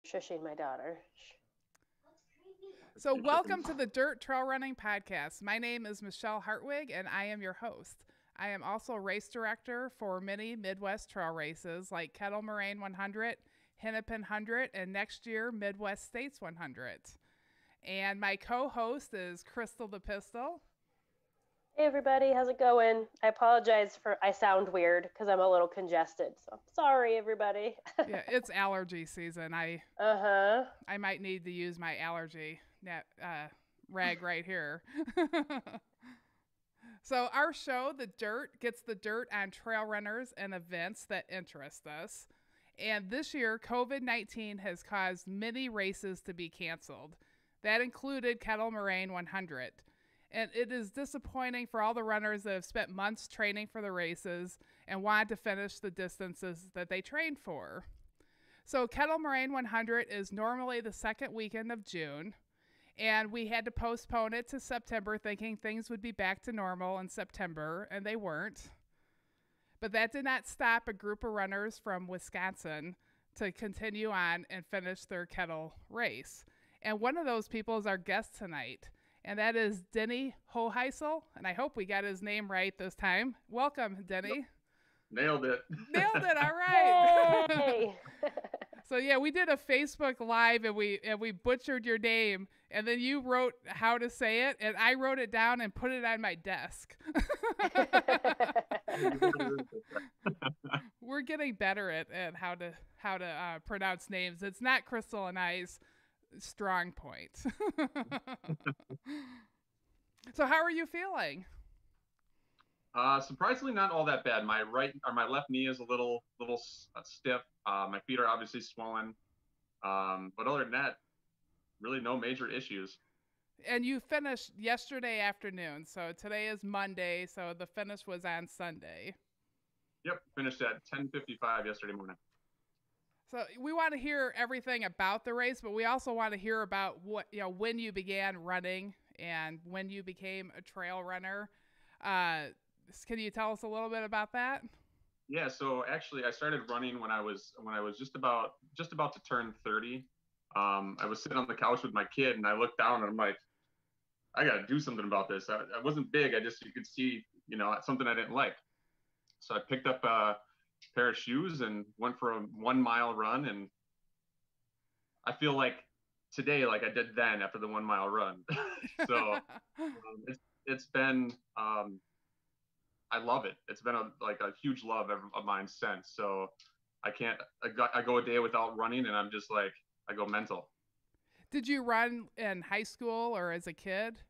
shushing my daughter. So, welcome to the Dirt Trail Running Podcast. My name is Michelle Hartwig, and I am your host. I am also race director for many Midwest trail races like Kettle Moraine 100, Hennepin 100, and next year Midwest States 100. And my co-host is Crystal the Pistol. Hey everybody, how's it going? I apologize for I sound weird because I'm a little congested. So sorry everybody. Yeah, it's allergy season. Uh-huh. I might need to use my allergy rag right here. So, our show, The Dirt, gets the dirt on trail runners and events that interest us. And this year, COVID 19 has caused many races to be canceled. That included Kettle Moraine 100. And it is disappointing for all the runners that have spent months training for the races and wanted to finish the distances that they trained for. So, Kettle Moraine 100 is normally the second weekend of June, and we had to postpone it to September, thinking things would be back to normal in September, and they weren't. But that did not stop a group of runners from Wisconsin to continue on and finish their kettle race. And one of those people is our guest tonight, and that is Denny Hohisel. And I hope we got his name right this time. Welcome, Denny. Nailed it. Nailed it. All right. Yay! So yeah, we did a Facebook Live and we butchered your name, and then you wrote how to say it, and I wrote it down and put it on my desk. We're getting better at how to pronounce names. It's not Crystal and I's strong point. So how are you feeling? Surprisingly, not all that bad. My left knee is a little stiff. My feet are obviously swollen, but other than that, really no major issues. And you finished yesterday afternoon, so today is Monday, so the finish was on Sunday. Yep, finished at 10:55 yesterday morning. So we want to hear everything about the race, but we also want to hear about when you began running and when you became a trail runner. Can you tell us a little bit about that? Yeah, so actually, I started running when I was just about to turn 30. I was sitting on the couch with my kid, and I looked down, and I'm like, I got to do something about this. I wasn't big. You could see, something I didn't like. So I picked up a pair of shoes and went for a 1 mile run, and I feel like today, like I did then after the 1 mile run. So it's been I love it. It's been a huge love of mine since. So I go a day without running, and I'm just like, I go mental. Did you run in high school or as a kid?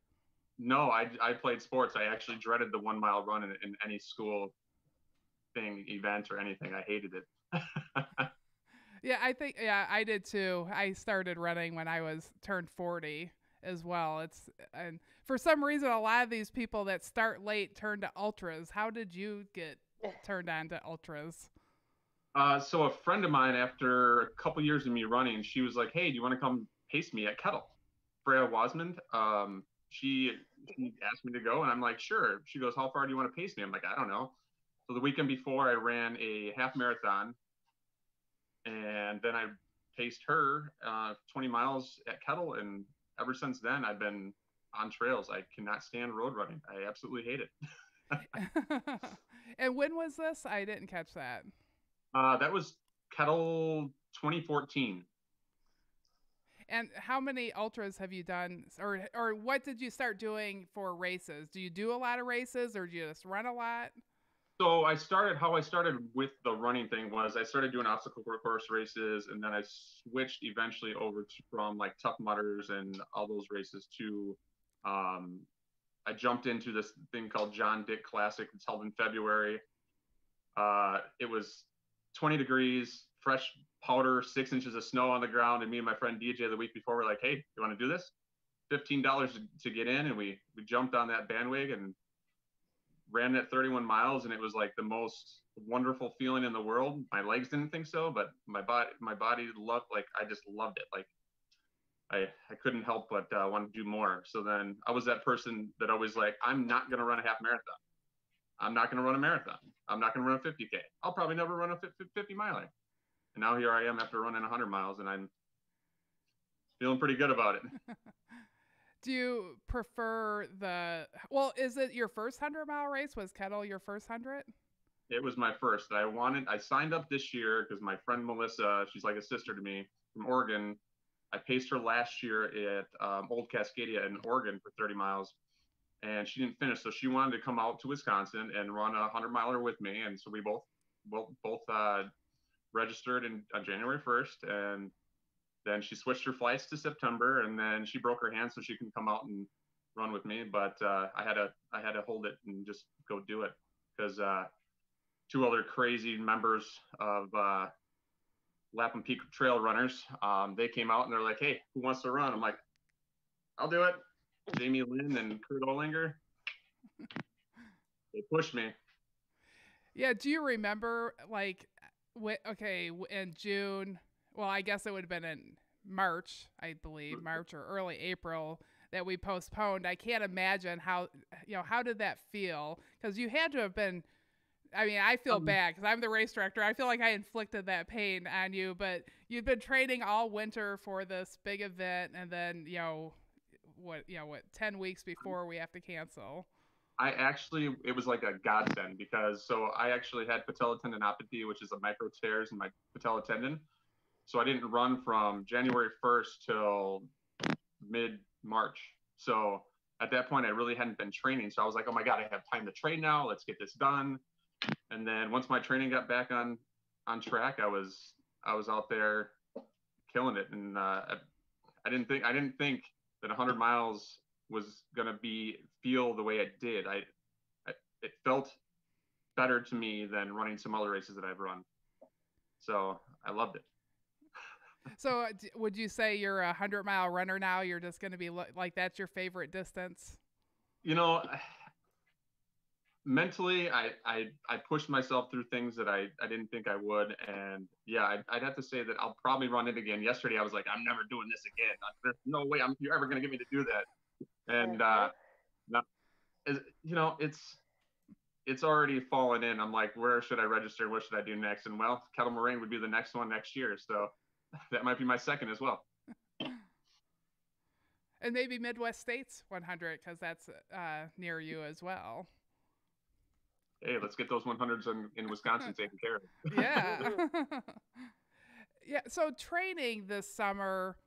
No, I played sports. I actually dreaded the 1 mile run in any school thing, event, or anything. I hated it. Yeah, I did too. I started running when I was turned 40 as well. And for some reason a lot of these people that start late turn to ultras. How did you get turned on to ultras? So a friend of mine, after a couple years of me running, she was like, "Hey, do you want to come pace me at Kettle?" Freya Wasmond. She asked me to go, and I'm like, "Sure." She goes, "How far do you want to pace me?" I'm like, "I don't know." So the weekend before, I ran a half marathon, and then I paced her 20 miles at Kettle, and ever since then, I've been on trails. I cannot stand road running. I absolutely hate it. And when was this? I didn't catch that. That was Kettle 2014. And how many ultras have you done, or what did you start doing for races? Do you do a lot of races, or do you just run a lot? So how I started with the running thing was I started doing obstacle course races, and then I switched eventually over from like Tough Mudders and all those races to, I jumped into this thing called John Dick Classic. It's held in February. It was 20 degrees, fresh powder, 6 inches of snow on the ground. And me and my friend DJ the week before were like, "Hey, you want to do this?" $15 to get in. And we jumped on that bandwagon and ran it 31 miles. And it was like the most wonderful feeling in the world. My legs didn't think so, but my body loved, like, I just loved it. Like, I couldn't help but want to do more. So then I was that person that always like, I'm not going to run a half marathon. I'm not going to run a marathon. I'm not going to run a 50K. I'll probably never run a 50 miler. And now here I am after running 100 miles, and feeling pretty good about it. Do you prefer is it your first 100-mile race? Was Kettle your first 100? It was my first. I signed up this year because my friend Melissa, she's like a sister to me from Oregon. I paced her last year at Old Cascadia in Oregon for 30 miles, and she didn't finish. So she wanted to come out to Wisconsin and run a 100-miler with me. And so we both registered on January 1st, and then she switched her flights to September, and then she broke her hand so she can come out and run with me. But I had to hold it and just go do it because two other crazy members of Lapham Peak Trail Runners, they came out and they're like, "Hey, who wants to run?" I'm like, "I'll do it." Jamie Lynn and Kurt Olinger, they pushed me. Yeah. Do you remember in June? Well, I guess it would have been in March, I believe, March or early April that we postponed. I can't imagine how did that feel? Because you had to have been. I mean, I feel bad because I'm the race director. I feel like I inflicted that pain on you, but you've been training all winter for this big event, and then 10 weeks before we have to cancel. It was like a godsend because I actually had patella tendinopathy, which is a micro tears in my patella tendon. So I didn't run from January 1st till mid-March. So at that point, I really hadn't been training. So I was like, oh my God, I have time to train now. Let's get this done. And then once my training got back on track, I was out there killing it. And I didn't think that 100 miles was gonna feel the way it did. It felt better to me than running some other races that I've run. So I loved it. So would you say you're a 100-mile runner now? You're just going to be like, that's your favorite distance? Mentally, I pushed myself through things that I didn't think I would. And yeah, I'd have to say that I'll probably run it again. Yesterday, I was like, I'm never doing this again. There's no way you're ever going to get me to do that. And, it's already fallen in. I'm like, where should I register? What should I do next? And well, Kettle Moraine would be the next one next year. So that might be my second as well. And maybe Midwest States 100 because that's near you as well. Hey, let's get those 100s in Wisconsin taken care of. Yeah. Yeah. So training this summer,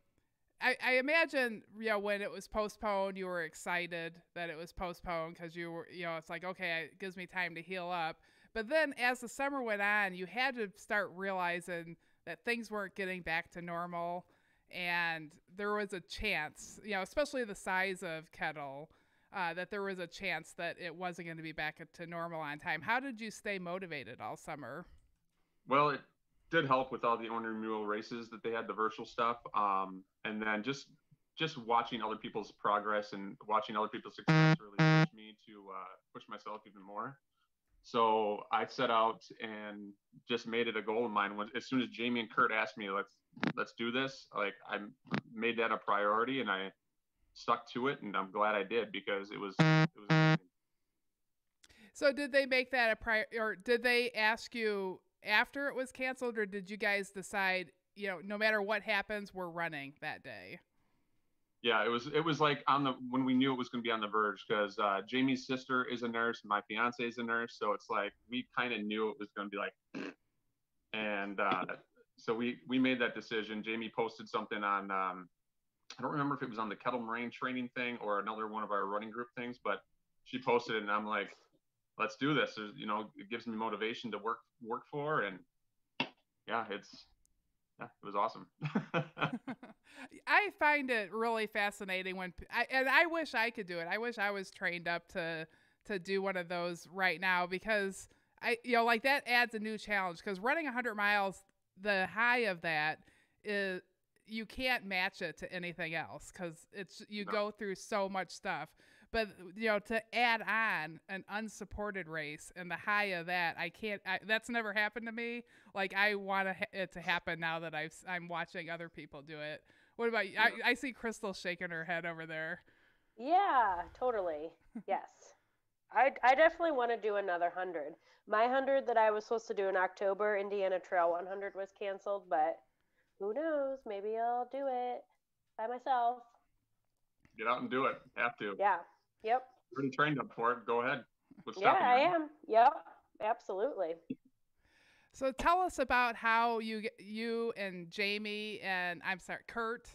I imagine, when it was postponed, you were excited that it was postponed because you were, it's like, okay, it gives me time to heal up. But then as the summer went on, you had to start realizing that things weren't getting back to normal. And there was a chance, especially the size of Kettle, that there was a chance that it wasn't going to be back to normal on time. How did you stay motivated all summer? Well, it did help with all the Ornery Mule races that they had, the virtual stuff. And then just watching other people's progress and watching other people's success really pushed me to push myself even more. So I set out and just made it a goal of mine. As soon as Jamie and Kurt asked me, let's do this, like I made that a priority and I stuck to it, and I'm glad I did because it was amazing. So did they make that a priority, or did they ask you after it was canceled, or did you guys decide, no matter what happens, we're running that day? Yeah, it was like when we knew it was going to be on the verge, because Jamie's sister is a nurse, my fiance is a nurse, so it's like we kind of knew it was going to be like, and so we made that decision. Jamie posted something on I don't remember if it was on the Kettle Moraine training thing or another one of our running group things, but she posted it, and I'm like, let's do this. It gives me motivation to work for, and yeah, it was awesome. I find it really fascinating and I wish I could do it. I wish I was trained up to do one of those right now, because like that adds a new challenge, because running 100 miles, the high of that is you can't match it to anything else, because go through so much stuff. But to add on an unsupported race and the high of that, that's never happened to me. Like, I want it to happen now that I'm watching other people do it. What about you? Yeah. I see Crystal shaking her head over there. Yeah, totally. Yes. I definitely want to do another 100. My 100 that I was supposed to do in October, Indiana Trail 100, was canceled, but who knows? Maybe I'll do it. by myself. Get out and do it. Have to. Yeah. Yep. You're already trained up for it. Go ahead. What's Yeah, stopping I you? am. Yep. Absolutely. So tell us about how you and Jamie and Kurt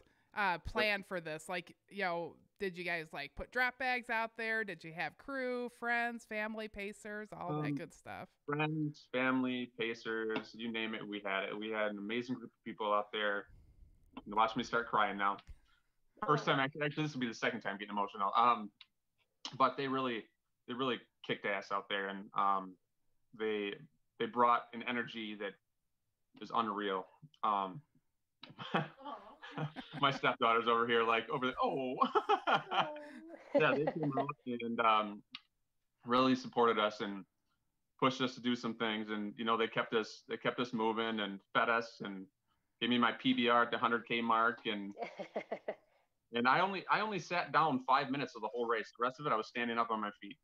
planned for this. Like, did you guys like put drop bags out there? Did you have crew, friends, family, pacers, all that good stuff? Friends, family, pacers, you name it, we had it. We had an amazing group of people out there. Watch me start crying now. First time, actually, this will be the second time getting emotional. But they really kicked ass out there, and they brought an energy that is unreal. My stepdaughter's over here, like over there. Oh, yeah, they came out and really supported us and pushed us to do some things, and they kept us moving and fed us and gave me my PBR at the 100K mark, and I only sat down 5 minutes of the whole race. The rest of it, I was standing up on my feet.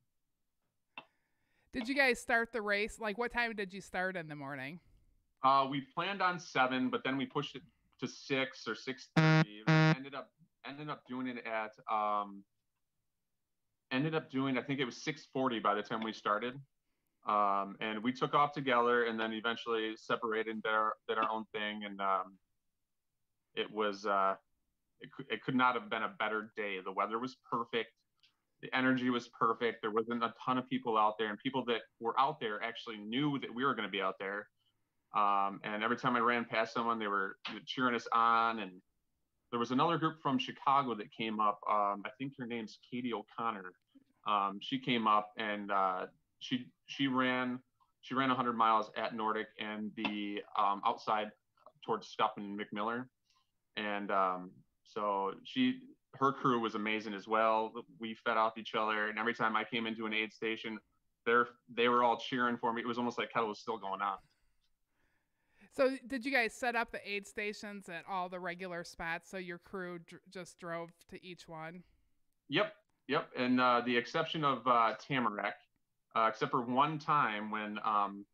Did you guys start the race? Like, what time did you start in the morning? We planned on 7, but then we pushed it to 6 or 6:30. Ended up doing it at I think it was 6:40 by the time we started. And we took off together, and then eventually separated and did our own thing. And it was it could not have been a better day. The weather was perfect. The energy was perfect. There wasn't a ton of people out there, and people that were out there actually knew that we were going to be out there. And every time I ran past someone, they were cheering us on. And there was another group from Chicago that came up. I think her name's Katie O'Connor. She came up, and she ran 100 miles at Nordic and the outside towards Scuff and McMiller. And so her crew was amazing as well. We fed off each other, and every time I came into an aid station, they were all cheering for me. It was almost like kettle was still going on. So did you guys set up the aid stations at all the regular spots so your crew just drove to each one? Yep. And the exception of Tamarack, except for one time when I'm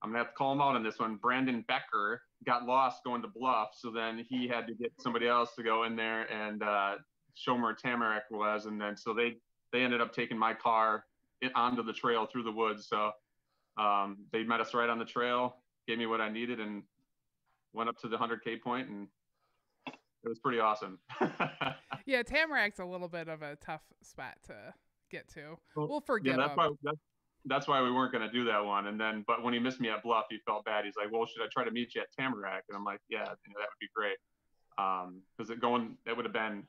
going to have to call him out on this one. Brandon Becker got lost going to Bluff, so then he had to get somebody else to go in there and show him where Tamarack was, and then so they ended up taking my car onto the trail through the woods. So they met us right on the trail, gave me what I needed, and went up to the 100K point, and it was pretty awesome. Yeah, Tamarack's a little bit of a tough spot to get to. We'll forgive him. That's why we weren't going to do that one. And then, but when he missed me at Bluff, he felt bad. He's like, well, should I try to meet you at Tamarack? And I'm like, yeah, that would be great. Because it would have been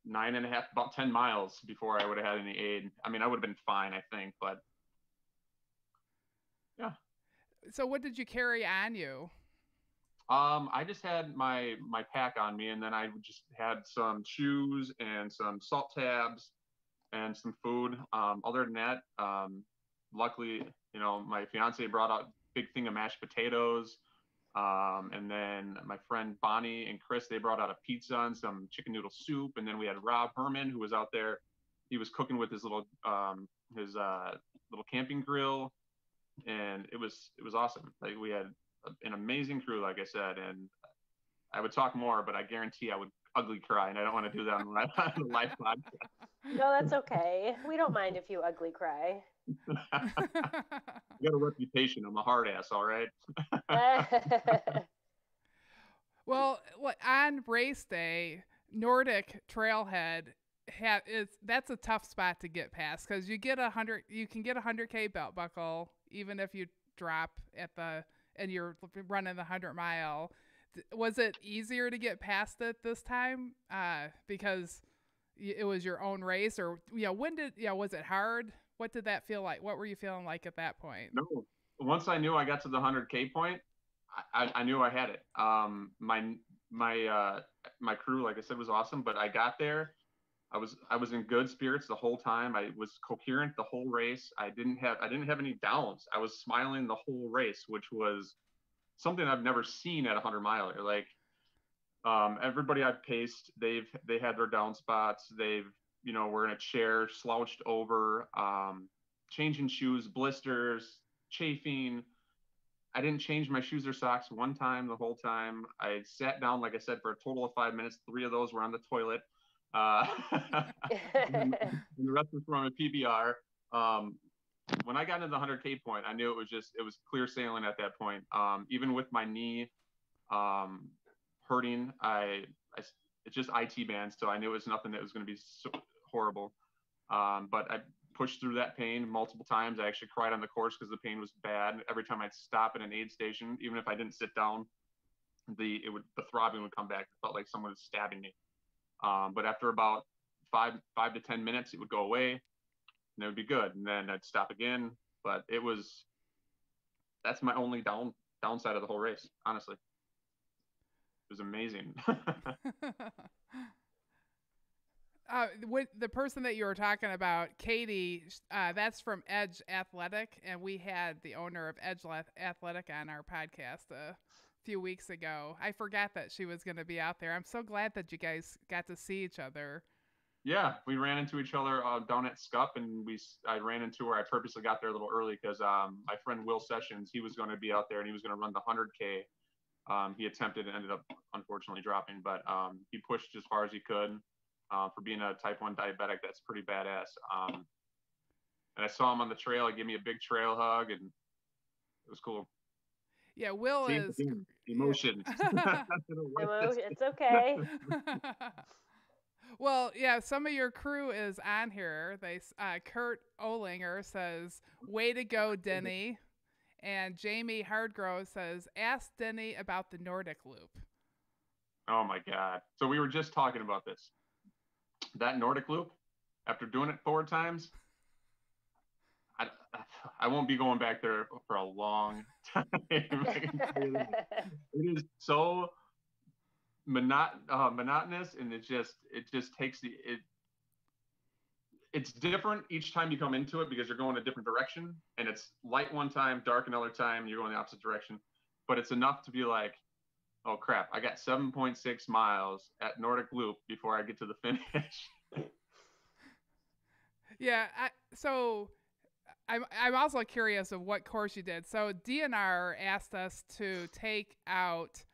9.5, about 10 miles before I would have had any aid. I mean, I would have been fine, I think, but yeah. So what did you carry on you? I just had my pack on me, and then I just had some shoes and some salt tabs and some food. Other than that, luckily, my fiance brought out a big thing of mashed potatoes. And then my friend Bonnie and Chris, they brought out a pizza and some chicken noodle soup. And then we had Rob Herman, who was out there. He was cooking with his little camping grill, and it was awesome. Like, we had an amazing crew, like I said, and I would talk more, but I guarantee I would ugly cry, and I don't want to do that on the live podcast. No, that's okay. We don't mind if you ugly cry. I got a reputation. I'm a hard ass, all right? Well, on race day, Nordic Trailhead that's a tough spot to get past, because you can get a 100K belt buckle even if you drop and you're running the 100-mile. Was it easier to get past it this time because it was your own race, or was it hard? What did that feel like? What were you feeling like at that point? No, once I knew I got to the 100K point, I knew I had it. My crew, like I said, was awesome, but I got there. I was in good spirits the whole time. I was coherent the whole race. I didn't have any downs. I was smiling the whole race, which was something I've never seen at a 100-miler. Like, everybody I've paced, they had their down spots. They've were in a chair, slouched over, changing shoes, blisters, chafing. I didn't change my shoes or socks one time the whole time. I sat down, like I said, for a total of 5 minutes. 3 of those were on the toilet. And the rest was from a PBR. When I got into the 100K point, I knew it was clear sailing at that point. Even with my knee hurting, it's just IT band, so I knew it was nothing that was going to be so horrible. But I pushed through that pain multiple times. I actually cried on the course because the pain was bad. Every time I'd stop at an aid station, even if I didn't sit down, the throbbing would come back. It felt like someone was stabbing me. But after about 5 to 10 minutes, it would go away, and it would be good. And then I'd stop again. But that's my only downside of the whole race, honestly. It was amazing. The person that you were talking about, Katie, that's from Edge Athletic, and we had the owner of Edge Athletic on our podcast a few weeks ago. I forgot that she was going to be out there. I'm so glad that you guys got to see each other. Yeah, we ran into each other down at Scup, and I ran into her. I purposely got there a little early because my friend Will Sessions, he was going to be out there, and he was going to run the 100K. He attempted and ended up unfortunately dropping, but he pushed as far as he could. For being a type 1 diabetic, that's pretty badass. And I saw him on the trail. He gave me a big trail hug, and it was cool. Yeah, Will is emotions. It's okay. Well, yeah, some of your crew is on here. Kurt Olinger says, "Way to go, Denny," and Jamie Hardgrove says, "Ask Denny about the Nordic Loop." Oh my God! So we were just talking about this. That Nordic Loop, after doing it 4 times, I won't be going back there for a long time. It is so monotonous, and it just takes it's different each time you come into it because you're going a different direction, and it's light one time, dark another time, you're going the opposite direction. But it's enough to be like, oh crap, I got 7.6 miles at Nordic Loop before I get to the finish. Yeah, so I'm also curious of what course you did. So DNR asked us to take out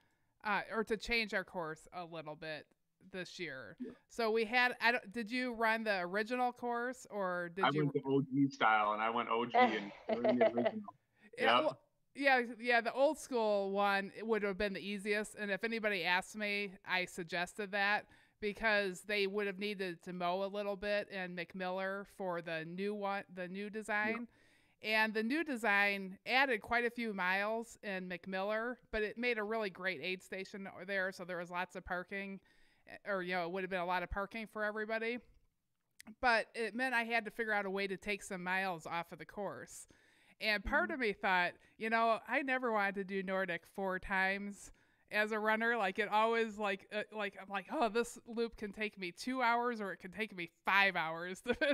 or to change our course a little bit this year. Yeah. So we had did you run the original course, or did you? I went the OG style, and I went OG and ran the original. Yeah, the old school one would have been the easiest. And if anybody asked me, I suggested that because they would have needed to mow a little bit in McMiller for the new design. Yeah. And the new design added quite a few miles in McMiller, but it made a really great aid station there. So there was lots of parking, or, it would have been a lot of parking for everybody. But it meant I had to figure out a way to take some miles off of the course. And part of me thought, I never wanted to do Nordic 4 times as a runner. Like it always I'm like, oh, this loop can take me 2 hours or it can take me 5 hours. Because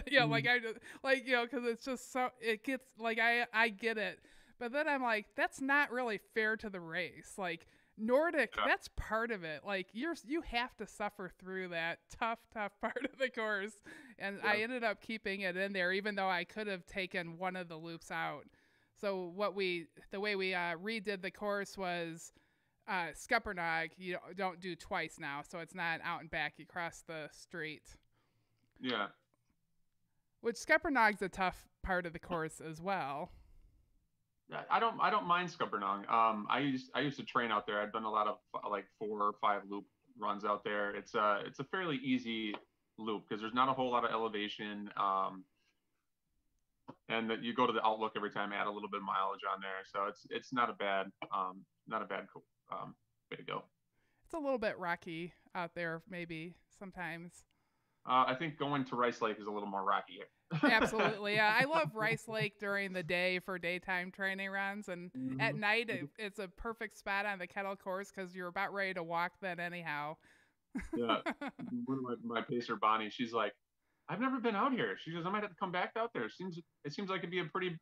it's just so, it gets like, I get it. But then I'm like, that's not really fair to the race. Like Nordic, that's part of it. Like you have to suffer through that tough part of the course. And I ended up keeping it in there, even though I could have taken one of the loops out. So the way we redid the course was Scuppernong, you don't do twice now. So it's not out and back. You cross the street. Yeah. Which Scuppernong's a tough part of the course as well. I don't mind Scuppernong. I used to train out there. I've done a lot of like 4 or 5 loop runs out there. It's a fairly easy loop because there's not a whole lot of elevation. And that you go to the Outlook every time, add a little bit of mileage on there. So it's not a bad way to go. It's a little bit rocky out there, maybe sometimes. I think going to Rice Lake is a little more rocky. Absolutely. Yeah. I love Rice Lake during the day for daytime training runs. And at night, it's a perfect spot on the kettle course because you're about ready to walk then anyhow. Yeah. One of my pacer, Bonnie, she's like, I've never been out here. She goes, I might have to come back out there. It seems like it'd be a pretty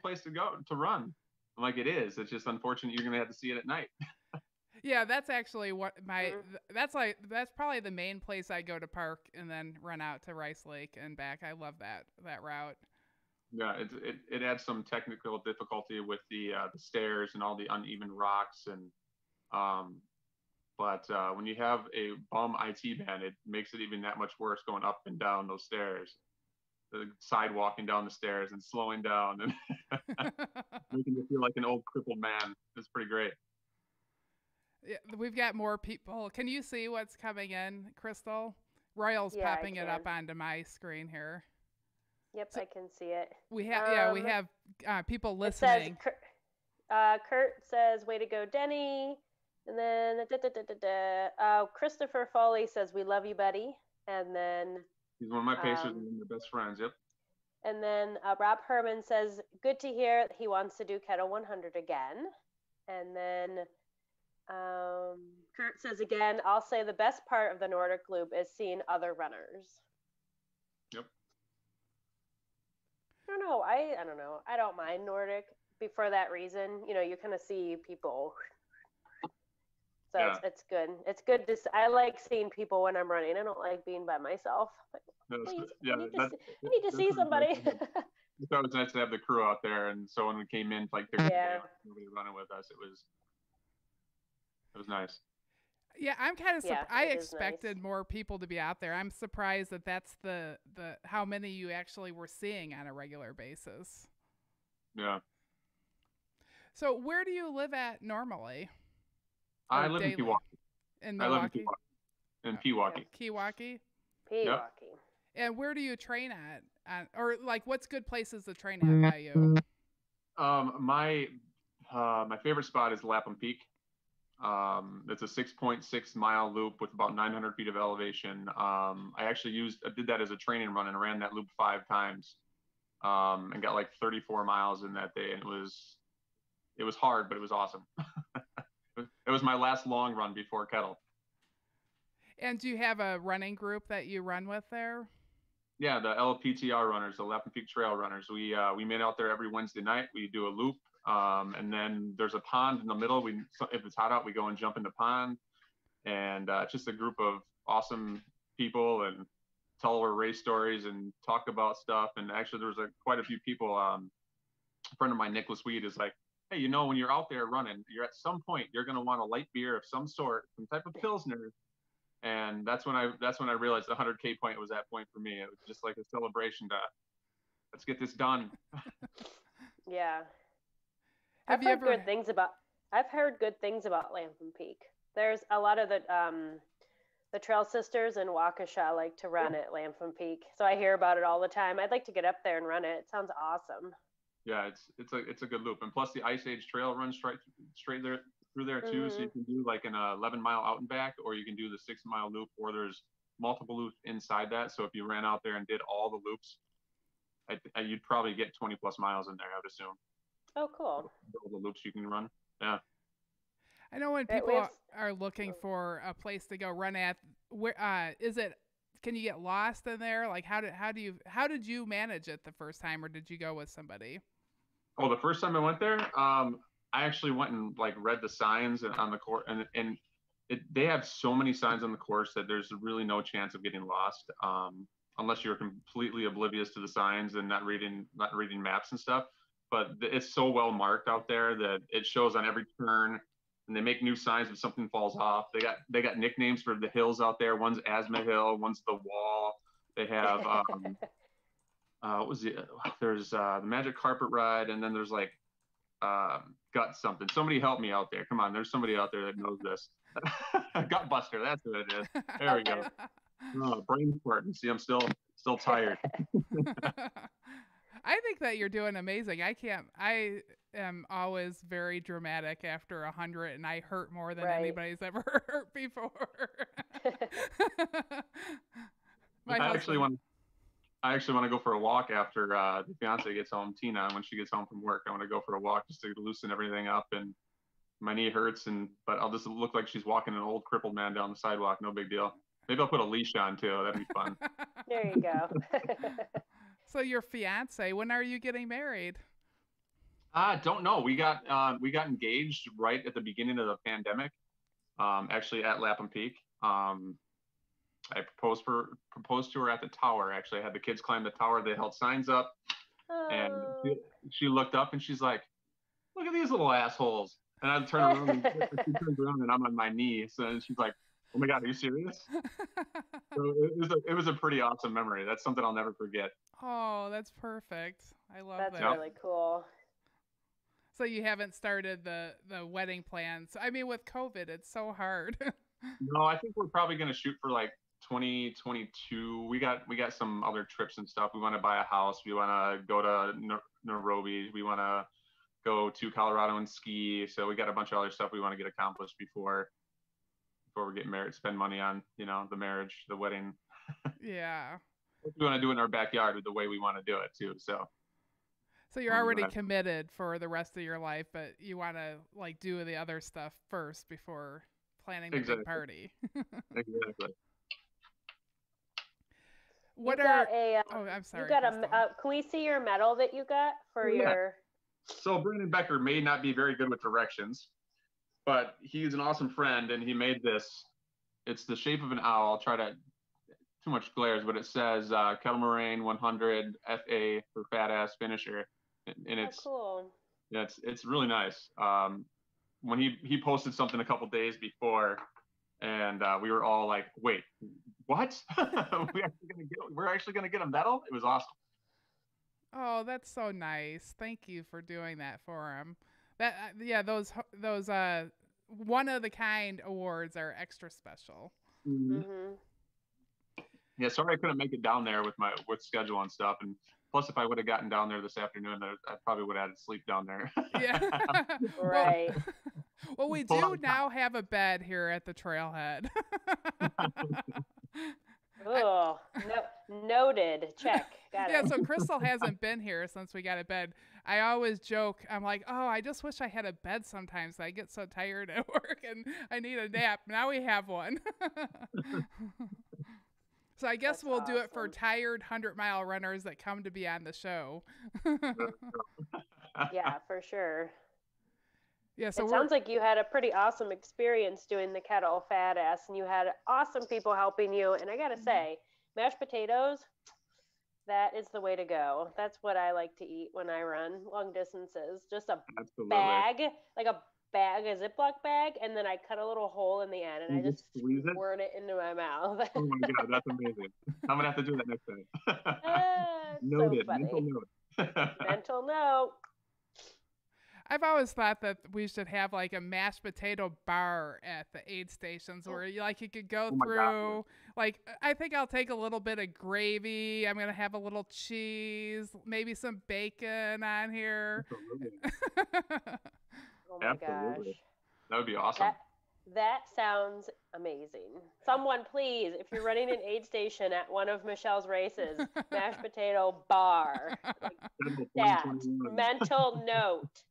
place to go to run. I'm like, it is. It's just unfortunate you're going to have to see it at night. Yeah, that's actually what that's probably the main place I go to park and then run out to Rice Lake and back. I love that route. Yeah, it adds some technical difficulty with the stairs and all the uneven rocks um, but when you have a bum IT band, it makes it even that much worse going up and down those stairs, the sidewalking down the stairs and slowing down and making you feel like an old crippled man. It's pretty great. Yeah, we've got more people. Can you see what's coming in, Crystal? Royal's Yeah, I popping it can. up onto my screen here. Yep, So I can see it. we have people It says listening. Kurt says, "Way to go, Denny." And then Christopher Foley says, "We love you, buddy." And then He's one of my pacers um, and my best friends. Yep. Rob Herman says, "Good to hear he wants to do Kettle 100 again." And then Kurt says again, "I'll say the best part of the Nordic Loop is seeing other runners." Yep. I don't know. I don't know. I don't mind Nordic for that reason. You know, you kind of see people. So Yeah. it's good. It's good to. I like seeing people when I'm running. I don't like being by myself. Like, please, Yeah. I need to see somebody. It's always nice to have the crew out there, and so when we came in, like there's nobody running with us. It was nice. Yeah, I'm kind of. Yeah, I it is expected nice. more people to be out there. I'm surprised that that's the how many you actually were seeing on a regular basis. Yeah. So where do you live at normally? I Or live in daily? Pewaukee. In I live in Milwaukee? Pewaukee. In Yeah. Pewaukee. Kewaukee? Yep. Pewaukee. And where do you train at? Or like, what's good places to train at by you? My favorite spot is Lapham Peak. It's a 6.6 mile loop with about 900 feet of elevation. I did that as a training run and ran that loop 5 times, and got like 34 miles in that day. And it was hard, but it was awesome. It was my last long run before Kettle. And do you have a running group that you run with there? Yeah, the LPTR runners, the Lapham Peak Trail runners. We meet out there every Wednesday night. We do a loop, and then there's a pond in the middle. If it's hot out, we go and jump in the pond, and it's just a group of awesome people and tell our race stories and talk about stuff. And actually, there was quite a few people. A friend of mine, Nicholas Weed, is like, hey, when you're out there running, you're at some point you're going to want a light beer of some sort, some type of pilsner. And that's when I realized the 100K point was that point for me. It was just like a celebration to let's get this done. Yeah. Have you ever? I've heard good things about Lapham Peak. There's a lot of the Trail Sisters in Waukesha like to run at Lapham Peak, so I hear about it all the time. I'd like to get up there and run it. It sounds awesome. Yeah, it's a good loop, and plus the Ice Age Trail runs straight there through there too. Mm-hmm. So you can do like an 11-mile out and back, or you can do the 6-mile loop, or there's multiple loops inside that. So if you ran out there and did all the loops, you'd probably get 20 plus miles in there, I would assume. Oh, cool. All the loops you can run. Yeah. I know when people are looking for a place to go run at, where is it? Can you get lost in there? Like how did you manage it the first time, or did you go with somebody? Oh, the first time I went there, I actually went and like read the signs on the course, and they have so many signs on the course that there's really no chance of getting lost, unless you're completely oblivious to the signs and not reading maps and stuff. But it's so well marked out there that it shows on every turn, and they make new signs if something falls off. They got nicknames for the hills out there. One's Asthma Hill, one's the Wall. They have what was the there's the Magic Carpet Ride, and then there's like Gut something. Somebody help me out there. Come on, there's somebody out there that knows this. Gut Buster, that's what it is. There we go. Oh, brain fart. See, I'm still tired. I think that you're doing amazing. I am always very dramatic after 100, and I hurt more than anybody's ever hurt before. I actually want to go for a walk after the fiance gets home, Tina. When she gets home from work, I want to go for a walk just to loosen everything up. And my knee hurts, but I'll just look like she's walking an old crippled man down the sidewalk. No big deal. Maybe I'll put a leash on too. That'd be fun. There you go. So your fiance, when are you getting married? I don't know. We got engaged right at the beginning of the pandemic. Actually at Lapham Peak. I proposed to her at the tower. Actually, I had the kids climb the tower. They held signs up. And Oh. she looked up and she's like, "Look at these little assholes." And I turn around and she turns around and I'm on my knee. So she's like, "Oh my God, are you serious?" So it was a pretty awesome memory. That's something I'll never forget. Oh, that's perfect. I love That's that. Yep. really cool. So you haven't started the wedding plans. I mean, with COVID, it's so hard. No, I think we're probably going to shoot for like 2022. We got some other trips and stuff. We want to buy a house. We want to go to Nairobi. We want to go to Colorado and ski. So we got a bunch of other stuff we want to get accomplished before we get married. Spend money on the marriage, the wedding. Yeah. We want to do it in our backyard with the way we want to do it too. So you're already committed for the rest of your life, but you want to like do the other stuff first before planning the big party. Exactly. I'm sorry. You got can we see your medal that you got for your? So Brandon Becker may not be very good with directions, but he's an awesome friend, and he made this. It's the shape of an owl. I'll try to. Too much glares, but it says Kettle Moraine 100 FA for fat ass finisher, and it's cool. Yeah, it's really nice. When he posted something a couple days before, and we were all like, "Wait, what? we're actually gonna get a medal?" It was awesome. Oh, that's so nice. Thank you for doing that for him. Those one of the kind awards are extra special. Mm-hmm. Yeah, sorry I couldn't make it down there with schedule and stuff. And plus, if I would have gotten down there this afternoon, I probably would have had to sleep down there. Yeah. Right. Well, we do now have a bed here at the trailhead. Oh, noted. Check. Got it. Yeah, so Crystal hasn't been here since we got a bed. I always joke, I'm like, oh, I just wish I had a bed sometimes. I get so tired at work and I need a nap. Now we have one. So I guess we'll do it for tired 100-mile runners that come to be on the show. Yeah, for sure. Yeah, so it sounds like you had a pretty awesome experience doing the kettle fat ass, and you had awesome people helping you. And I gotta say, mashed potatoes, that is the way to go. That's what I like to eat when I run long distances. Just a bag, like a Ziploc bag, and then I cut a little hole in the end, and I just squirt it into my mouth. Oh my God, that's amazing. I'm gonna have to do that next time. Noted. So funny. Mental note. I've always thought that we should have like a mashed potato bar at the aid stations where you could go through. Like, I think I'll take a little bit of gravy. I'm gonna have a little cheese, maybe some bacon on here. Oh my gosh. That would be awesome. That sounds amazing. Someone please, if you're running an aid station at one of Michelle's races, mashed potato bar. That. Mental note.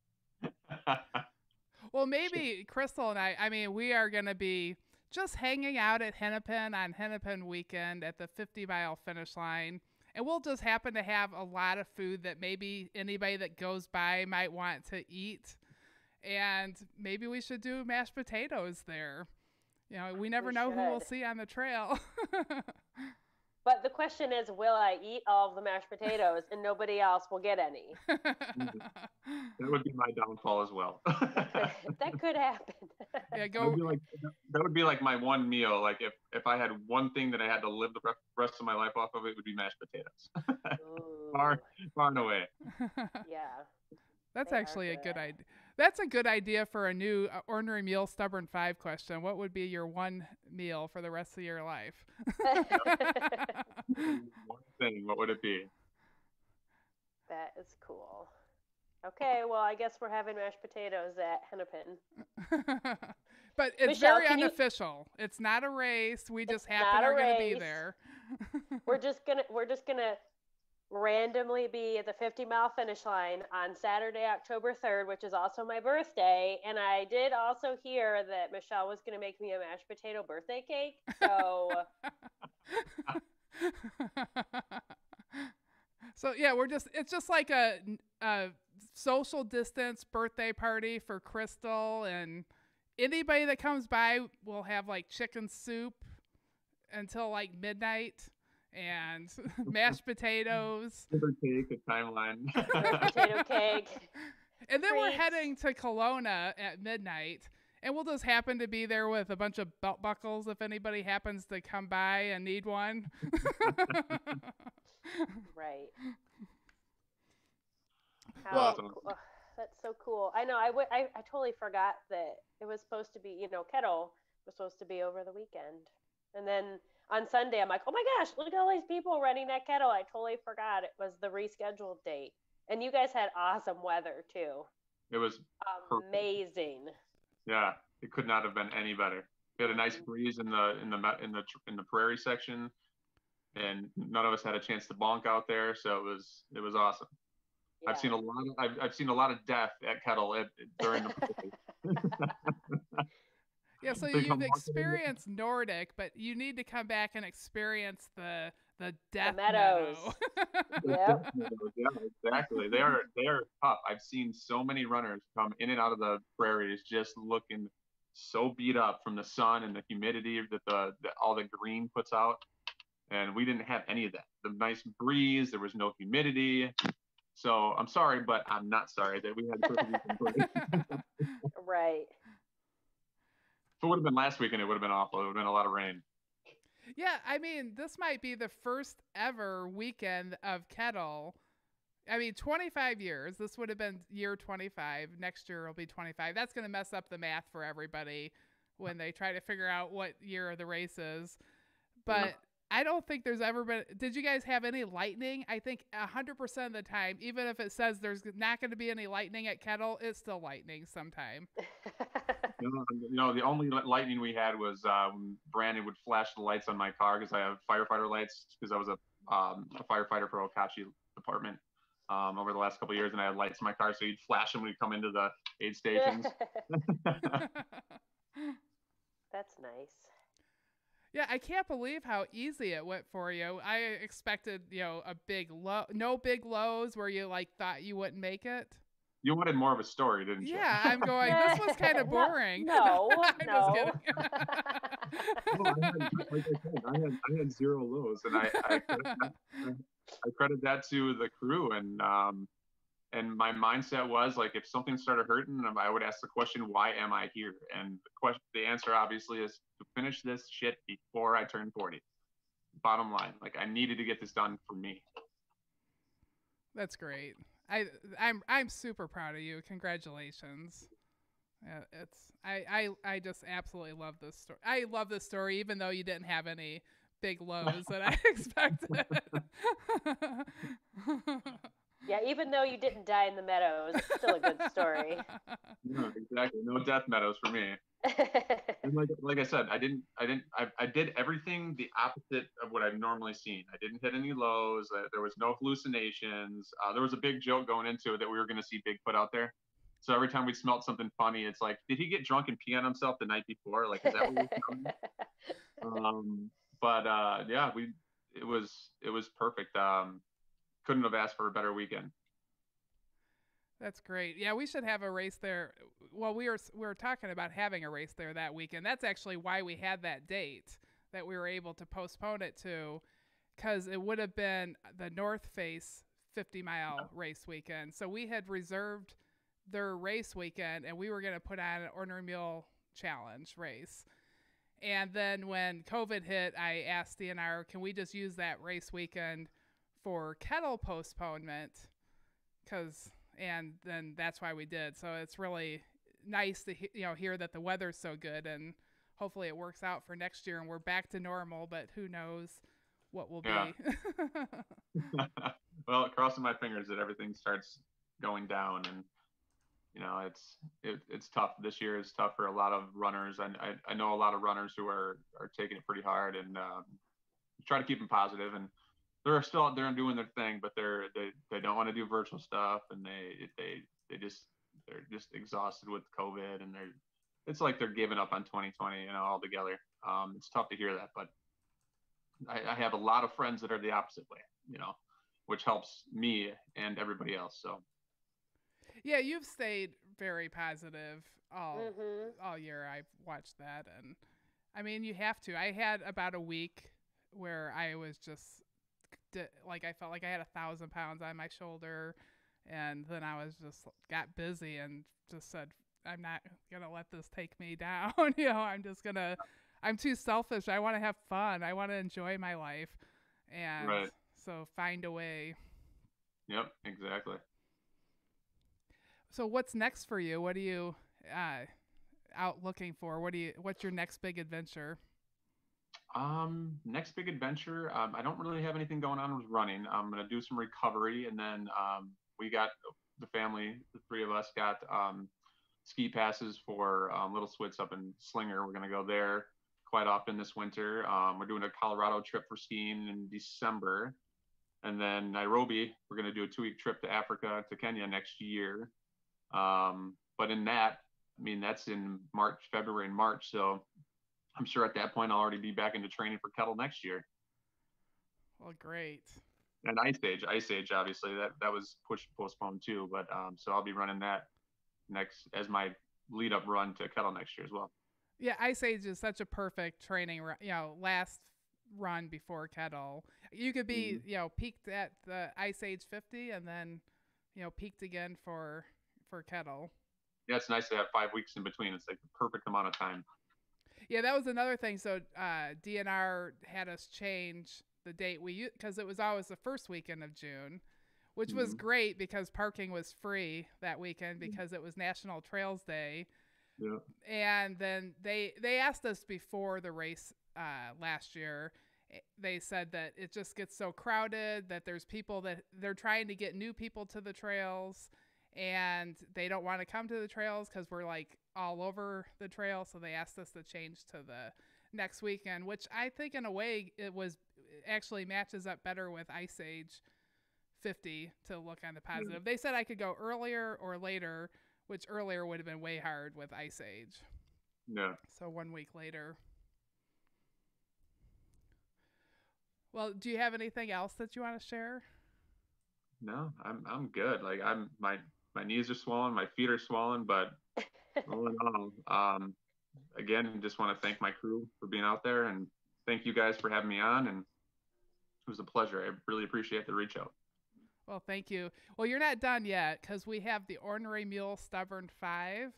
Well, maybe Crystal and I mean, we are going to be just hanging out at Hennepin on Hennepin weekend at the 50-mile finish line. And we'll just happen to have a lot of food that maybe anybody that goes by might want to eat. And maybe we should do mashed potatoes there. We never know who we'll see on the trail. But the question is, will I eat all of the mashed potatoes and nobody else will get any? That would be my downfall as well. That could happen. Yeah, that would be like my one meal. Like if I had one thing that I had to live the rest of my life off of, it would be mashed potatoes. far and away. Yeah. That's actually a good idea. That's a good idea for a new Ornery Mule Stubborn 5 question. What would be your one meal for the rest of your life? One thing, what would it be? That is cool. Okay, well, I guess we're having mashed potatoes at Hennepin. But it's Michelle, very unofficial. It's not a race. We just happen are going to be there. We're just gonna randomly be at the 50-mile finish line on Saturday, October 3rd, which is also my birthday. And I did also hear that Michelle was going to make me a mashed potato birthday cake. So So yeah, it's just like a social distance birthday party for Crystal, and anybody that comes by will have like chicken soup until like midnight. and mashed potatoes. Sugar cake, a timeline. Potato cake. And then we're Treats. heading to Kelowna at midnight. And we'll just happen to be there with a bunch of belt buckles if anybody happens to come by and need one. Right. Well, Awesome. That's so cool. I know. I totally forgot that it was supposed to be, kettle was supposed to be over the weekend. And then on Sunday, I'm like, oh my gosh, look at all these people running that kettle. I totally forgot it was the rescheduled date. And you guys had awesome weather too. It was amazing. Perfect. Yeah, it could not have been any better. We had a nice breeze in the prairie section, and none of us had a chance to bonk out there, so it was awesome. Yeah. I've seen a lot of death at Kettle during the prairie. Yeah, so you've experienced Nordic, but you need to come back and experience the death meadows. Yep. Yeah, exactly. They are tough. I've seen so many runners come in and out of the prairies just looking so beat up from the sun and the humidity that all the green puts out. And we didn't have any of that. The nice breeze, there was no humidity. So I'm sorry, but I'm not sorry that we had perfect weekend. Right. If it would have been last weekend, it would have been awful. It would have been a lot of rain. Yeah, I mean, this might be the first ever weekend of Kettle. I mean, 25 years. This would have been year 25. Next year will be 25. That's going to mess up the math for everybody when they try to figure out what year the race is. But yeah. I don't think there's ever been... Did you guys have any lightning? I think 100% of the time, even if it says there's not going to be any lightning at Kettle, it's still lightning sometime. The only lightning we had was when Brandon would flash the lights on my car because I have firefighter lights because I was a firefighter for Okachi department over the last couple of years, and I had lights in my car, so he'd flash them when he'd come into the aid stations. That's nice. Yeah, I can't believe how easy it went for you. I expected, a big low, no big lows where you thought you wouldn't make it. You wanted more of a story, didn't you? Yeah, I'm going, this was kind of boring. No. Just kidding. I had zero lows, and I credit that to the crew, and my mindset was if something started hurting, I would ask the question, why am I here? And the answer obviously is to finish this shit before I turn 40. Bottom line, I needed to get this done for me. That's great. I'm super proud of you. Congratulations. I just absolutely love this story. I love this story, even though you didn't have any big lows that I expected. Yeah, even though you didn't die in the meadows, it's still a good story. No, exactly. No death meadows for me. And like I said, I did everything the opposite of what I've normally seen. I didn't hit any lows. There was no hallucinations. There was a big joke going into it that we were going to see Bigfoot out there. So every time we smelled something funny, it's did he get drunk and pee on himself the night before? Is that what we're telling? Yeah, it was perfect. Couldn't have asked for a better weekend. That's great. Yeah, we should have a race there. Well, we were talking about having a race there that weekend. That's actually why we had that date that we were able to postpone it to, because it would have been the North Face 50-mile race weekend. So we had reserved their race weekend, and we were going to put on an Ornery Mule Challenge race. And then when COVID hit, I asked DNR, can we just use that race weekend for Kettle postponement? And then that's why we did. So it's really nice to hear that the weather's so good, and hopefully it works out for next year and we're back to normal, but who knows what will be. Well, crossing my fingers that everything starts going down, and it's tough. This year is tough for a lot of runners. I know a lot of runners who are taking it pretty hard, and try to keep them positive, and they're still out there and doing their thing, but they don't want to do virtual stuff, and they're just exhausted with COVID, and it's like they're giving up on 2020, altogether. It's tough to hear that, but I have a lot of friends that are the opposite way, which helps me and everybody else. So yeah, you've stayed very positive all year. I've watched that, and I mean, you have to. I had about a week where I was just like I felt like I had 1,000 pounds on my shoulder, and then I was just got busy and just said, I'm not gonna let this take me down. I'm too selfish. I want to have fun. I want to enjoy my life, and Right. so find a way. Yep, exactly. So what's next for you? What are you out looking for? What's your next big adventure? Next big adventure. I don't really have anything going on with running. I'm gonna do some recovery, and then we got the family, the three of us got ski passes for Little Swits up in Slinger. We're gonna go there quite often this winter. We're doing a Colorado trip for skiing in December, and then Nairobi. We're gonna do a 2-week trip to Africa, to Kenya next year. But in that, I mean, that's in February and March. So I'm sure at that point I'll already be back into training for Kettle next year. Well, great. And Ice Age, obviously that was postponed too. But so I'll be running that next as my lead up run to Kettle next year as well. Yeah, Ice Age is such a perfect training, last run before Kettle. You could be, peaked at the Ice Age 50 and then, peaked again for Kettle. Yeah, it's nice to have 5 weeks in between. It's like the perfect amount of time. Yeah, that was another thing. So DNR had us change the date because it was always the first weekend of June, which was great because parking was free that weekend because it was National Trails Day. Yeah. And then they asked us before the race last year. They said that it just gets so crowded that there's people that they're trying to get new people to the trails, and they don't want to come to the trails because we're like all over the trail. So they asked us to change to the next weekend, which I think in a way it actually matches up better with Ice Age 50 to look on the positive. Yeah. They said I could go earlier or later, which earlier would have been way hard with Ice Age. Yeah. So 1 week later. Well, do you have anything else that you want to share? No, I'm good. Like my knees are swollen, my feet are swollen, but all in all, again, just want to thank my crew for being out there, and thank you guys for having me on. And it was a pleasure. I really appreciate the reach out. Well, thank you. Well, you're not done yet because we have the Ornery Mule Stubborn 5.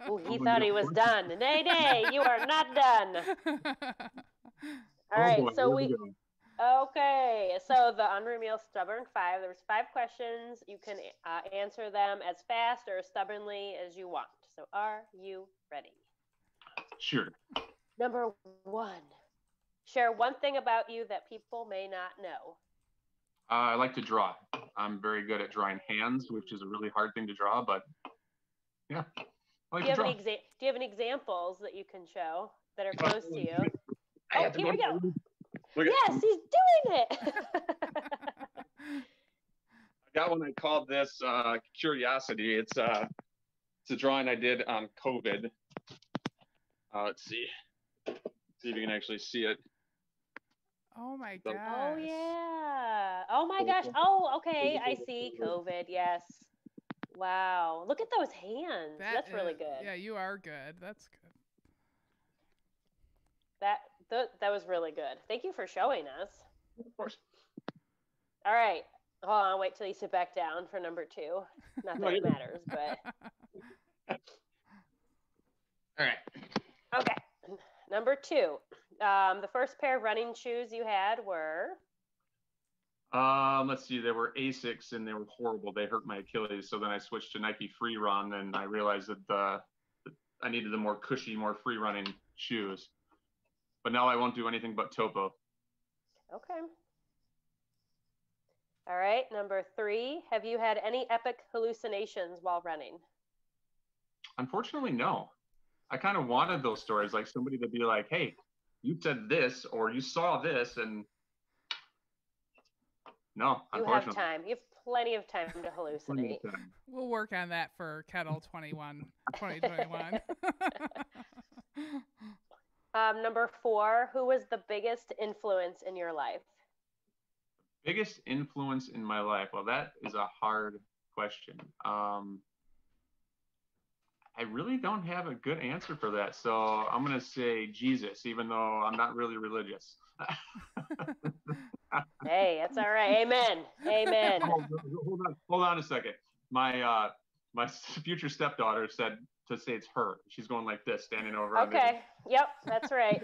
Oh, he thought he was done. Nay, you are not done. All right, boy, so okay, so the Ornery Mule Stubborn 5, there's 5 questions. You can answer them as fast or as stubbornly as you want. So are you ready? Sure. Number 1, share one thing about you that people may not know. I like to draw. I'm very good at drawing hands, which is a really hard thing to draw, but yeah. I like to draw. Do you have any examples that you can show that are close to you? Oh, here we go. Yes, he's doing it. I got one I called this Curiosity. It's a drawing I did on COVID. Let's see. See if you can actually see it. Oh my gosh. Oh yeah. Oh my gosh. Oh, okay. I see COVID. Yes. Wow. Look at those hands. That's really good. Yeah, you are good. That's good. That was really good. Thank you for showing us. Of course. All right. Hold on. Wait till you sit back down for number 2. Not that it matters, but. All right. Okay. Number 2. The first pair of running shoes you had were? Let's see. They were Asics, and they were horrible. They hurt my Achilles. So then I switched to Nike Free Run, and I realized that I needed the more cushy, more free running shoes. But now I won't do anything but Topo. Okay. All right. Number 3. Have you had any epic hallucinations while running? Unfortunately, no. I kind of wanted those stories, like somebody to be like, hey, you said this or you saw this, and no, unfortunately. You have time. You have plenty of time to hallucinate. We'll work on that for Kettle 2021. Number 4, who was the biggest influence in your life? Biggest influence in my life? Well, that is a hard question. I really don't have a good answer for that. So I'm going to say Jesus, even though I'm not really religious. Hey, that's all right. Amen. Amen. Hold on a second. My future stepdaughter said to say it's her. She's going like this, standing over. Okay. Yep, that's right.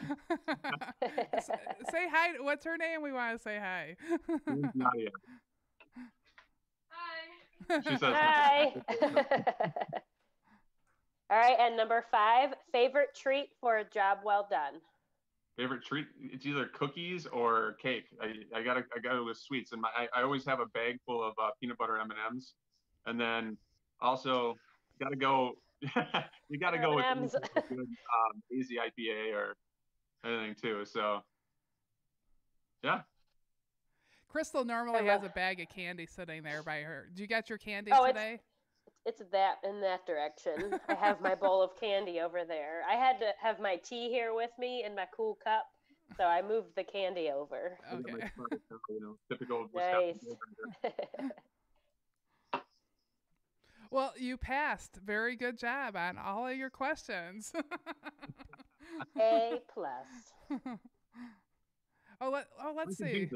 Say hi. What's her name? We want to say hi. Nadia. Hi. She says hi. All right, and number 5, favorite treat for a job well done. Favorite treat? It's either cookies or cake. I gotta go with sweets, and I always have a bag full of peanut butter M&Ms, and then also gotta go. You gotta go with a good easy IPA or anything too. So yeah. Crystal normally has a bag of candy sitting there by her. Do you got your candy today? It's that in that direction. I have my bowl of candy over there. I had to have my tea here with me in my cool cup, so I moved the candy over. Okay. Typical. Nice. Well, you passed. Very good job on all of your questions. A+. Let's see.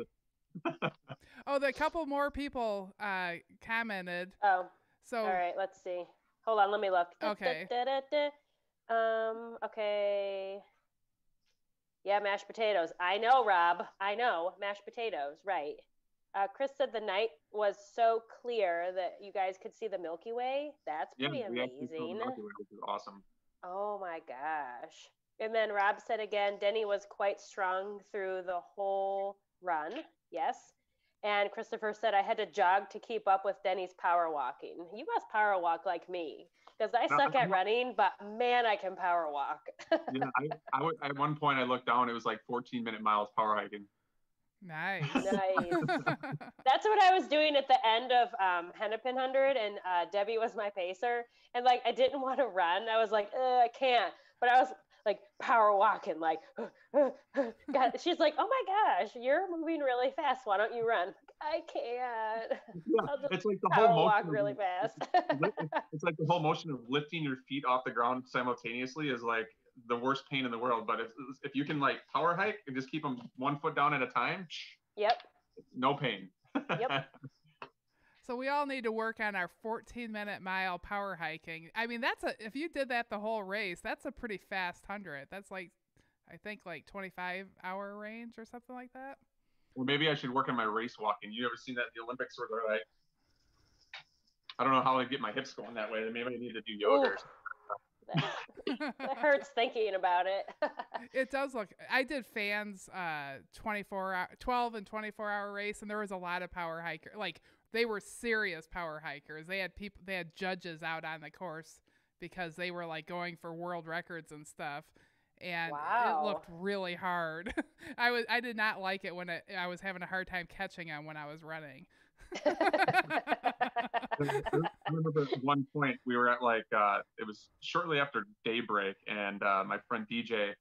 The couple more people commented. Oh. So all right, let's see. Hold on, let me look. Okay. Okay. Yeah, mashed potatoes. I know, Rob. I know, mashed potatoes. Right. Chris said the night was so clear that you guys could see the Milky Way. That's pretty amazing. The Milky Way, which is awesome. Oh my gosh. And then Rob said again, Denny was quite strong through the whole run. Yes. And Christopher said, I had to jog to keep up with Denny's power walking. You must power walk like me, because I suck at running, but man, I can power walk. Yeah, at one point I looked down, it was like 14-minute miles power hiking. Nice. That's what I was doing at the end of Hennepin 100, and Debbie was my pacer. And like, I didn't want to run. I was like, I can't. But I was like power walking, like, God. She's like, oh my gosh, you're moving really fast. Why don't you run? I can't. Yeah, it's like the power whole walk really fast. It's like the whole motion of lifting your feet off the ground simultaneously is like the worst pain in the world. But if you can like power hike and just keep them 1 foot down at a time, yep, no pain. Yep. So we all need to work on our 14-minute mile power hiking. I mean, if you did that the whole race, that's a pretty fast 100. That's like, I think like 25-hour range or something like that. Well, maybe I should work on my race walking. You ever seen that in the Olympics where they're like, I don't know how I get my hips going that way. Maybe I need to do yoga or something. That hurts thinking about it. It does look. I did fans 12 and 24-hour race, and there was a lot of power hikers. Like, they were serious power hikers. They had judges out on the course because they were like going for world records and stuff. And It looked really hard. I did not like it when I was having a hard time catching them when I was running. I remember at one point we were at like it was shortly after daybreak, and my friend DJ,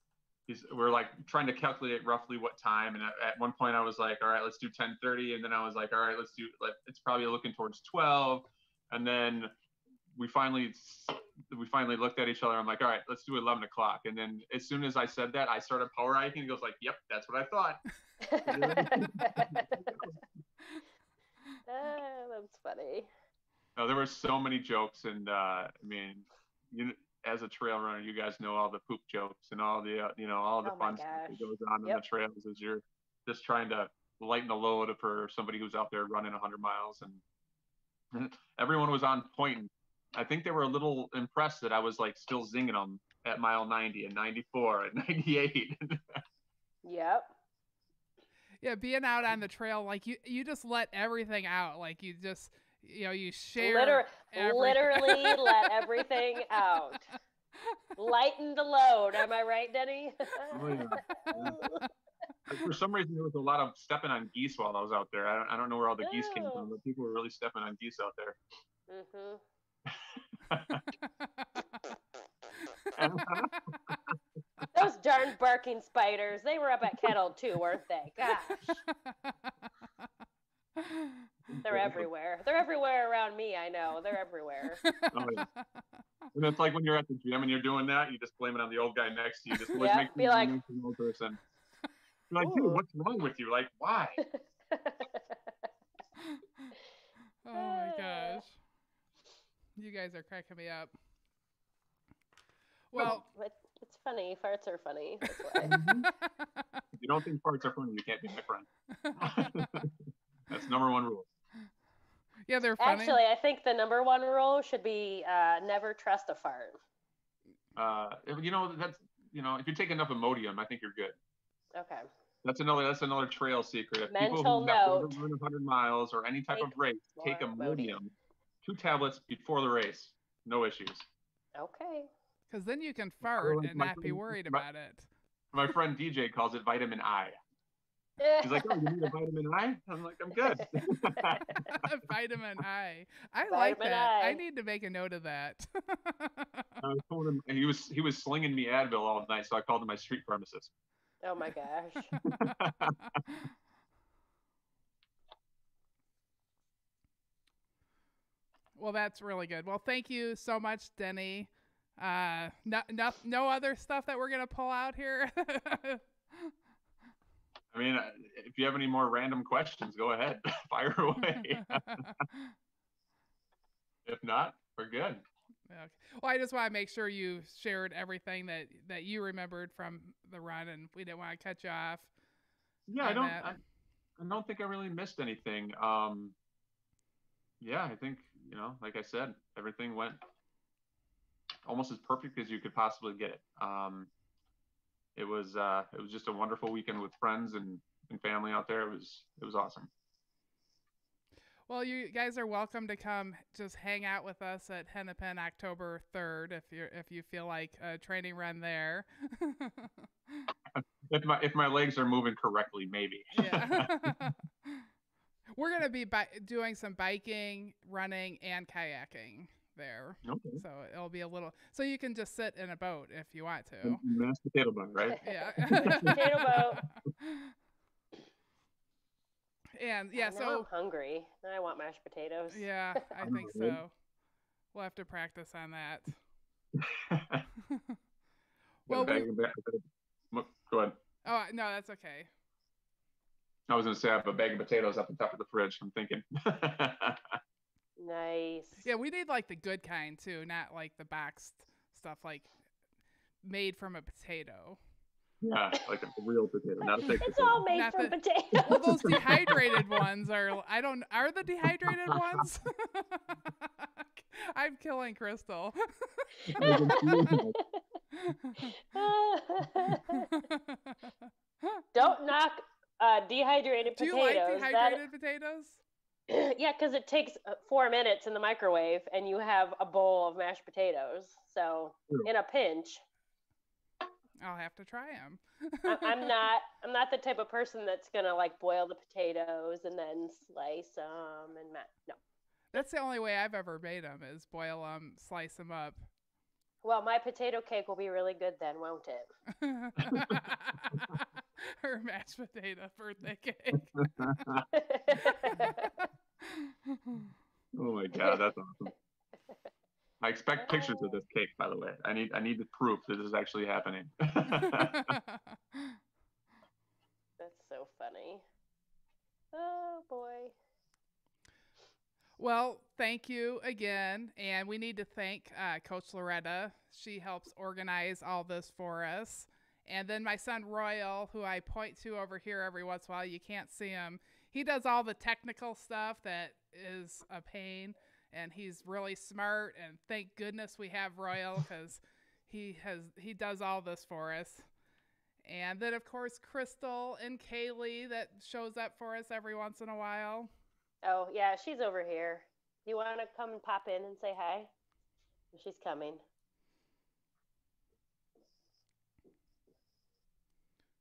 we're like trying to calculate roughly what time, and at one point I was like, all right, let's do 10:30, and then I was like, all right, it's probably looking towards 12, and then we finally looked at each other. I'm like, all right, let's do 11 o'clock. And then as soon as I said that, I started power hiking. He goes like, yep, that's what I thought. That's funny. No, there were so many jokes, and I mean, as a trail runner, you guys know all the poop jokes and all the all the fun stuff that goes on in the trails as you're just trying to lighten the load for somebody who's out there running 100 miles, and everyone was on point. I think they were a little impressed that I was like still zinging them at mile 90 and 94 and 98. Yep. Yeah, being out on the trail, like you just let everything out. Like you just, you share. Literally let everything out. Lighten the load. Am I right, Denny? Oh, yeah. For some reason, there was a lot of stepping on geese while I was out there. I don't know where all the geese came from, but people were really stepping on geese out there. Mm-hmm. Those darn barking spiders. They were up at Kettle too, weren't they? Gosh. They're everywhere. They're everywhere around me, I know. They're everywhere. Oh, yeah. And it's like when you're at the gym and you're doing that, you just blame it on the old guy next to you. Just always Yeah, make be like, the old person. You're like, dude, "Ooh." what's wrong with you? Like, why? Oh my gosh. You guys are cracking me up. Well, it's funny. Farts are funny. That's why. If you don't think farts are funny, you can't be my friend. That's number one rule. Yeah, they're funny. Actually, I think the number one rule should be never trust a fart. You know, that's, you know, if you take enough Imodium, I think you're good. Okay. That's another trail secret. If Mental people who have never note. run 100 miles or any type of race take Imodium, 2 tablets before the race, no issues. Okay. Because then you can fart and not be worried about it. My friend DJ calls it vitamin I. He's like, oh, you need a vitamin I? I'm like, I'm good. Vitamin I. I Vitamin like that. I. I need to make a note of that. I told him, and he was slinging me Advil all night, so I called him my street pharmacist. Oh my gosh. Well, that's really good. Well, thank you so much, Denny. No other stuff that we're gonna pull out here. I mean, if you have any more random questions, go ahead, fire away. If not, we're good. Okay. Well, I just want to make sure you shared everything that you remembered from the run, and we didn't want to cut you off. Yeah, I don't think I really missed anything. Yeah, I think, you know, like I said, everything went almost as perfect as you could possibly get it. It was just a wonderful weekend with friends and family out there. It was awesome. Well, you guys are welcome to come just hang out with us at Hennepin October 3rd if you feel like a training run there. If my legs are moving correctly, maybe. Yeah. We're gonna be doing some biking, running, and kayaking there. Okay. So it'll be a little. So you can just sit in a boat if you want to. Mashed potato bun, right? Yeah. Potato boat. And yeah, now I'm hungry. Now I want mashed potatoes. Yeah, I think so. We'll have to practice on that. Well, go ahead. Oh no, that's okay. I was gonna say I have a bag of potatoes up the top of the fridge. I'm thinking. Nice. Yeah, we need like the good kind too, not like the boxed stuff, like made from a potato. Yeah, like a real potato, not a fake It's potato. all made from potatoes. Well, those dehydrated ones are the dehydrated ones? I'm killing Crystal. Don't knock dehydrated potatoes. Do you like dehydrated potatoes? Yeah, because it takes 4 minutes in the microwave and you have a bowl of mashed potatoes. So in a pinch. I'll have to try them. I'm not the type of person that's gonna like boil the potatoes and then slice them and no. That's the only way I've ever made them is boil them, slice them up. Well, my potato cake will be really good then, won't it? Her mashed potato birthday cake. Oh my god, that's awesome. I expect pictures of this cake, by the way. I need the proof that this is actually happening. That's so funny. Oh boy. Well, thank you again. And we need to thank Coach Loretta. She helps organize all this for us. And then my son Royal, who I point to over here every once in a while, you can't see him. He does all the technical stuff that is a pain. And he's really smart, and thank goodness we have Royal because he does all this for us. And then of course Crystal and Kaylee that shows up for us every once in a while. Oh yeah, she's over here. You want to come and pop in and say hi? She's coming.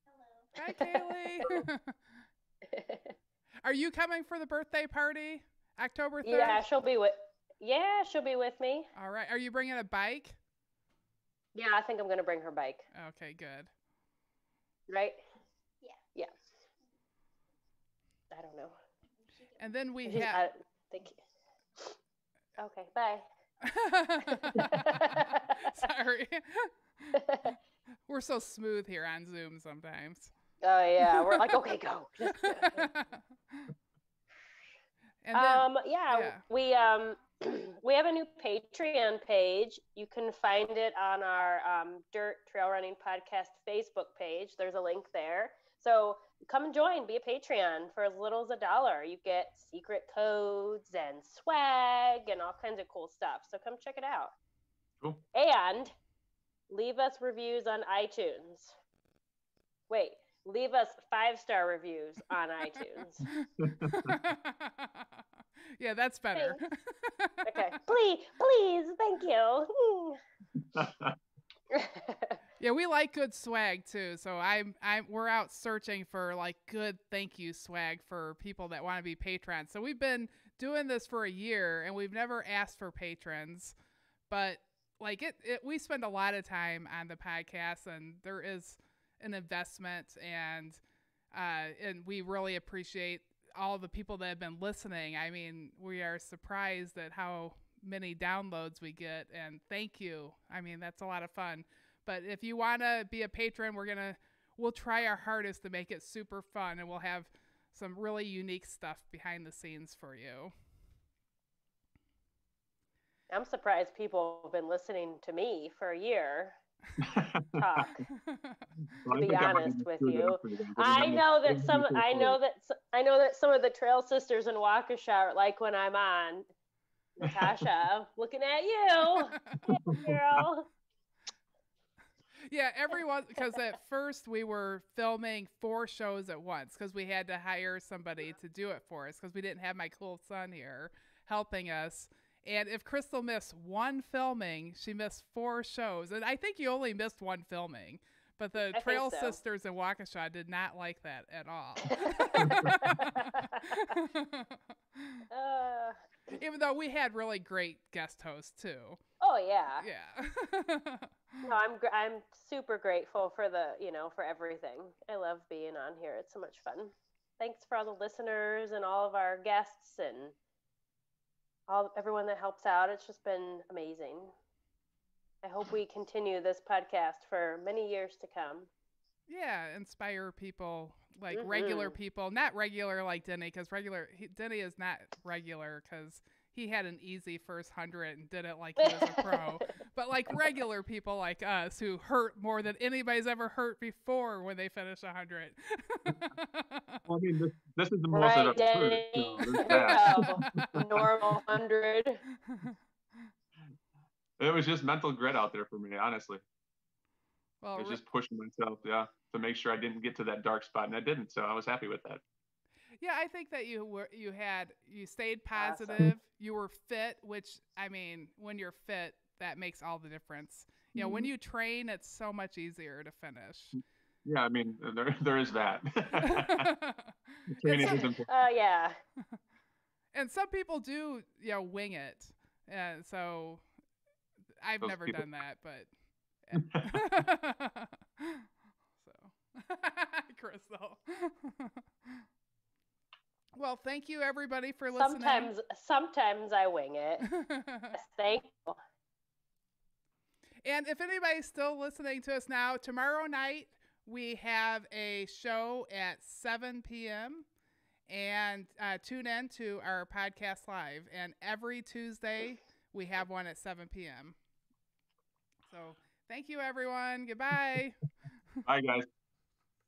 Hello. Hi Kaylee. Are you coming for the birthday party? October 3rd? Yeah, she'll be with me. All right. Are you bringing a bike? Yeah, I think I'm going to bring her bike. Okay, good. Right? Yeah. I don't know. And then we have... Okay, bye. Sorry. We're so smooth here on Zoom sometimes. Oh yeah, we're like, okay, go. And then, we we have a new Patreon page. You can find it on our Dirt Trail Running Podcast Facebook page. There's a link there. So come and join, be a Patreon for as little as $1. You get secret codes and swag and all kinds of cool stuff. So come check it out. Cool. And leave us reviews on iTunes. Wait, leave us 5-star reviews on iTunes. Yeah, that's better. Okay. Please, thank you. Yeah, we like good swag too. So we're out searching for like good thank you swag for people that want to be patrons. So we've been doing this for a year and we've never asked for patrons, but like we spend a lot of time on the podcast and there is an investment and we really appreciate all the people that have been listening. I mean, we are surprised at how many downloads we get and thank you. I mean, that's a lot of fun. But if you want to be a patron, we'll try our hardest to make it super fun and we'll have some really unique stuff behind the scenes for you. I'm surprised people have been listening to me for a year talk. To be honest with you, I know that some of the trail sisters in Waukesha are like when I'm on. Natasha, looking at you, hey, girl. Yeah, everyone, because at first we were filming 4 shows at once because we had to hire somebody to do it for us because we didn't have my cool son here helping us. And if Crystal missed 1 filming, she missed 4 shows. And I think you only missed 1 filming. But the Trail Sisters in Waukesha did not like that at all. Even though we had really great guest hosts too. Oh yeah. Yeah. No, I'm super grateful for for everything. I love being on here. It's so much fun. Thanks for all the listeners and all of our guests and everyone that helps out. It's just been amazing. I hope we continue this podcast for many years to come. Yeah, inspire people, like regular people. Not regular like Denny, because Denny is not regular because he had an easy first 100 and did it like he was a pro. But like regular people like us who hurt more than anybody's ever hurt before when they finish 100. Well, I mean, this is the most that I've heard. So normal 100. It was just mental grit out there for me, honestly. Well, I was just pushing myself, to make sure I didn't get to that dark spot, and I didn't. So I was happy with that. Yeah, I think that you stayed positive. Awesome. You were fit, which I mean, when you're fit, that makes all the difference. You know, when you train, it's so much easier to finish. Yeah, I mean, there is that. Training is important. Yeah. And some people do, wing it, and so I've never done that, but. So, Crystal. Well, thank you everybody for listening. Sometimes I wing it. Thank you. And if anybody's still listening to us now, tomorrow night we have a show at 7 p.m. and tune in to our podcast live. And every Tuesday we have one at 7 p.m. So thank you, everyone. Goodbye. Bye, guys.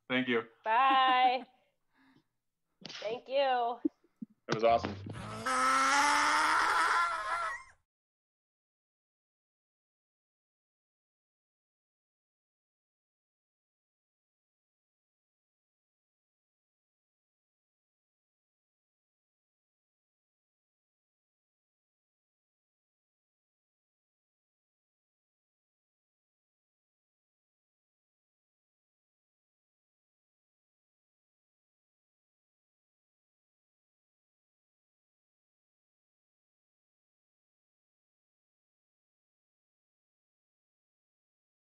Thank you. Bye. Thank you. It was awesome.